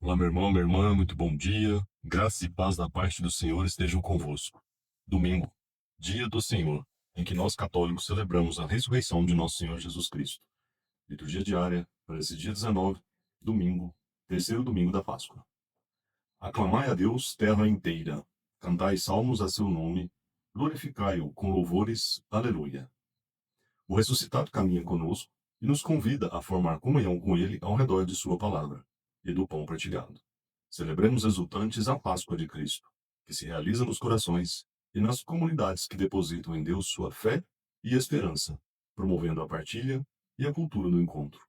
Olá, meu irmão, minha irmã, muito bom dia. Graça e paz da parte do Senhor estejam convosco. Domingo, dia do Senhor, em que nós católicos celebramos a ressurreição de nosso Senhor Jesus Cristo. Liturgia diária para esse dia 19, domingo, terceiro domingo da Páscoa. Aclamai a Deus, terra inteira. Cantai salmos a seu nome. Glorificai-o com louvores. Aleluia. O ressuscitado caminha conosco e nos convida a formar comunhão com ele ao redor de sua palavra e do pão partilhado. Celebremos exultantes a Páscoa de Cristo, que se realiza nos corações e nas comunidades que depositam em Deus sua fé e esperança, promovendo a partilha e a cultura do encontro.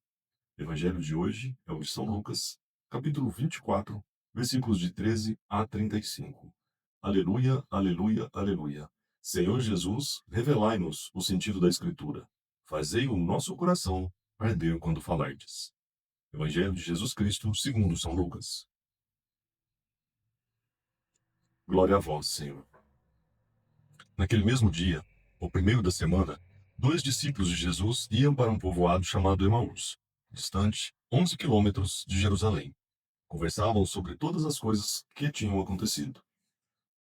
O evangelho de hoje é o de São Lucas, capítulo 24, versículos de 13 a 35. Aleluia, aleluia, aleluia. Senhor Jesus, revelai-nos o sentido da Escritura. Fazei o nosso coração arder quando falardes. Evangelho de Jesus Cristo, segundo São Lucas. Glória a vós, Senhor. Naquele mesmo dia, o primeiro da semana, 2 discípulos de Jesus iam para um povoado chamado Emaús, distante 11 quilômetros de Jerusalém. Conversavam sobre todas as coisas que tinham acontecido.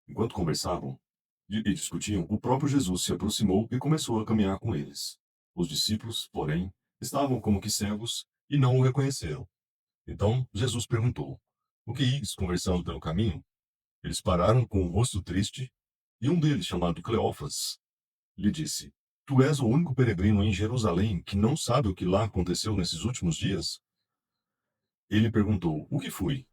Enquanto conversavam e discutiam, o próprio Jesus se aproximou e começou a caminhar com eles. Os discípulos, porém, estavam como que cegos e não o reconheceram. Então Jesus perguntou: O que ides conversando pelo caminho? Eles pararam com o rosto triste, e um deles, chamado Cleófas, lhe disse: Tu és o único peregrino em Jerusalém que não sabe o que lá aconteceu nesses últimos dias? Ele perguntou: O que foi?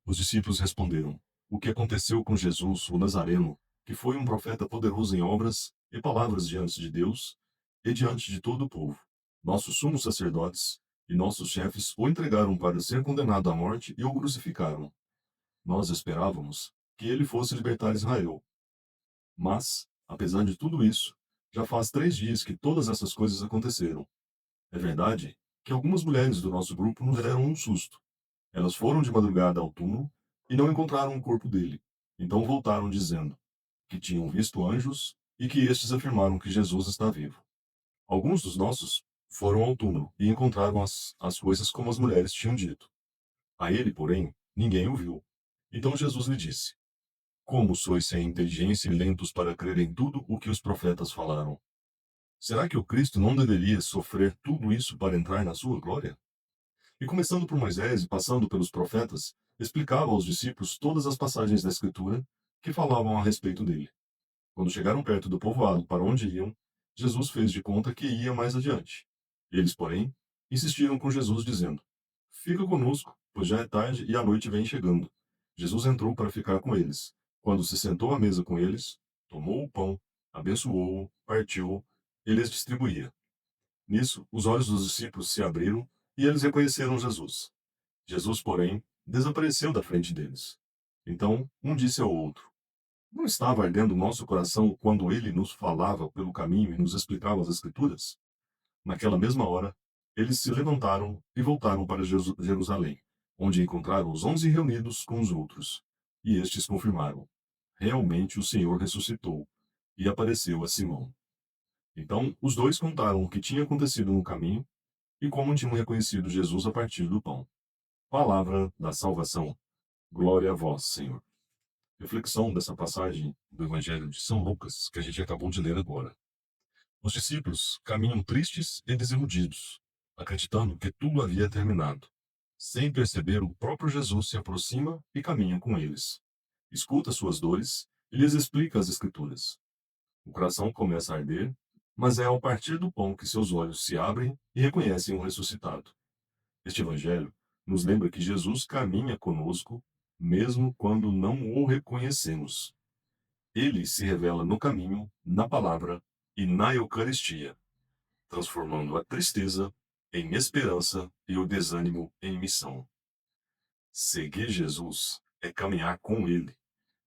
Os discípulos responderam: O que aconteceu com Jesus, o Nazareno, que foi um profeta poderoso em obras e palavras diante de Deus e diante de todo o povo. Nossos sumos sacerdotes e nossos chefes o entregaram para ser condenado à morte e o crucificaram. Nós esperávamos que ele fosse libertar Israel. Mas, apesar de tudo isso, já faz 3 dias que todas essas coisas aconteceram. É verdade que algumas mulheres do nosso grupo nos deram um susto. Elas foram de madrugada ao túmulo e não encontraram o corpo dele. Então voltaram dizendo que tinham visto anjos e que estes afirmaram que Jesus está vivo. Alguns dos nossos foram ao túmulo e encontraram as coisas como as mulheres tinham dito. A ele, porém, ninguém o viu. Então Jesus lhe disse: Como sois sem inteligência e lentos para crer em tudo o que os profetas falaram? Será que o Cristo não deveria sofrer tudo isso para entrar na sua glória? E começando por Moisés e passando pelos profetas, explicava aos discípulos todas as passagens da Escritura que falavam a respeito dele. Quando chegaram perto do povoado para onde iam, Jesus fez de conta que ia mais adiante. Eles, porém, insistiram com Jesus, dizendo: Fica conosco, pois já é tarde e a noite vem chegando. Jesus entrou para ficar com eles. Quando se sentou à mesa com eles, tomou o pão, abençoou-o, partiu e lhes distribuía. Nisso, os olhos dos discípulos se abriram e eles reconheceram Jesus. Jesus, porém, desapareceu da frente deles. Então, um disse ao outro: Não estava ardendo o nosso coração quando ele nos falava pelo caminho e nos explicava as Escrituras? Naquela mesma hora, eles se levantaram e voltaram para Jerusalém, onde encontraram os 11 reunidos com os outros. E estes confirmaram: Realmente o Senhor ressuscitou e apareceu a Simão. Então, os dois contaram o que tinha acontecido no caminho e como tinham reconhecido Jesus a partir do pão. Palavra da salvação. Glória a vós, Senhor. Reflexão dessa passagem do Evangelho de São Lucas, que a gente acabou de ler agora. Os discípulos caminham tristes e desiludidos, acreditando que tudo havia terminado. Sem perceber, o próprio Jesus se aproxima e caminha com eles. Escuta suas dores e lhes explica as Escrituras. O coração começa a arder, mas é ao partir do pão que seus olhos se abrem e reconhecem o ressuscitado. Este Evangelho nos lembra que Jesus caminha conosco, mesmo quando não o reconhecemos. Ele se revela no caminho, na palavra e na Eucaristia, transformando a tristeza em esperança e o desânimo em missão. Seguir Jesus é caminhar com Ele,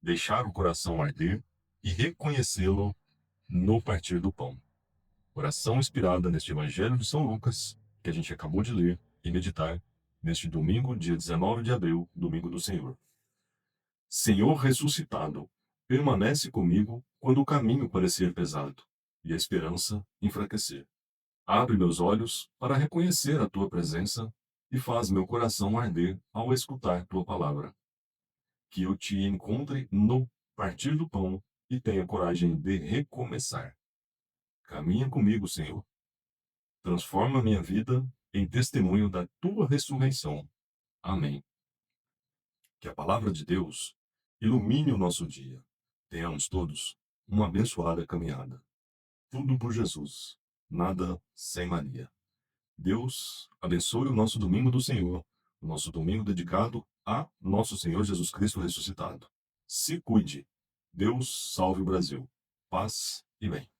deixar o coração arder e reconhecê-lo no partir do pão. Oração inspirada neste Evangelho de São Lucas, que a gente acabou de ler e meditar neste domingo, dia 19 de abril, domingo do Senhor. Senhor ressuscitado, permanece comigo quando o caminho parecer pesado e a esperança enfraquecer. Abre meus olhos para reconhecer a tua presença e faz meu coração arder ao escutar tua palavra. Que eu te encontre no partir do pão e tenha coragem de recomeçar. Caminha comigo, Senhor. Transforma minha vida em testemunho da tua ressurreição. Amém. Que a palavra de Deus ilumine o nosso dia. Tenhamos todos uma abençoada caminhada. Tudo por Jesus, nada sem Maria. Deus abençoe o nosso domingo do Senhor, o nosso domingo dedicado a nosso Senhor Jesus Cristo ressuscitado. Se cuide. Deus salve o Brasil. Paz e bem.